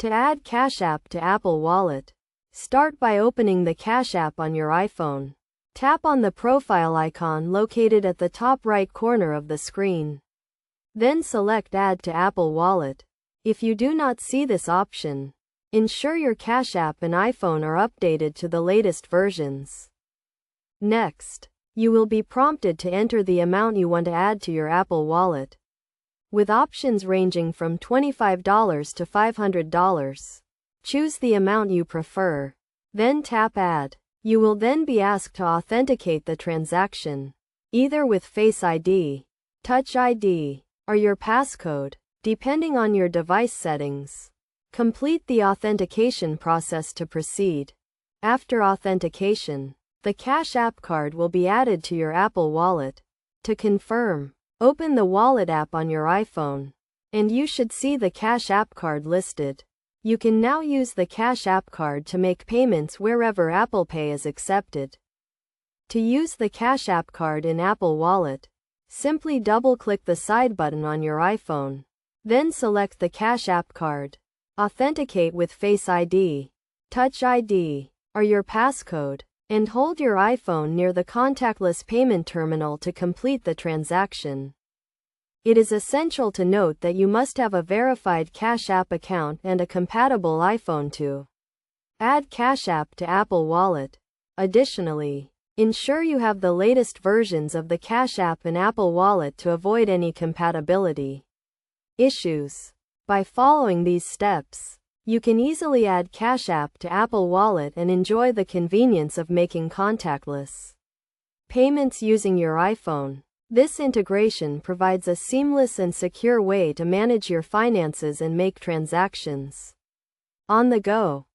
To add Cash App to Apple Wallet, start by opening the Cash App on your iPhone. Tap on the profile icon located at the top right corner of the screen. Then select Add to Apple Wallet. If you do not see this option, ensure your Cash App and iPhone are updated to the latest versions. Next, you will be prompted to enter the amount you want to add to your Apple Wallet, with options ranging from $25 to $500. Choose the amount you prefer. Then tap Add. You will then be asked to authenticate the transaction, either with Face ID, Touch ID, or your passcode, depending on your device settings. Complete the authentication process to proceed. After authentication, the Cash App card will be added to your Apple Wallet. To confirm, open the Wallet app on your iPhone, and you should see the Cash App card listed. You can now use the Cash App card to make payments wherever Apple Pay is accepted. To use the Cash App card in Apple Wallet, simply double-click the side button on your iPhone. Then select the Cash App card. Authenticate with Face ID, Touch ID, or your passcode, and hold your iPhone near the contactless payment terminal to complete the transaction. It is essential to note that you must have a verified Cash App account and a compatible iPhone to add Cash App to Apple Wallet. Additionally, ensure you have the latest versions of the Cash App and Apple Wallet to avoid any compatibility issues. By following these steps, you can easily add Cash App to Apple Wallet and enjoy the convenience of making contactless payments using your iPhone. This integration provides a seamless and secure way to manage your finances and make transactions on the go.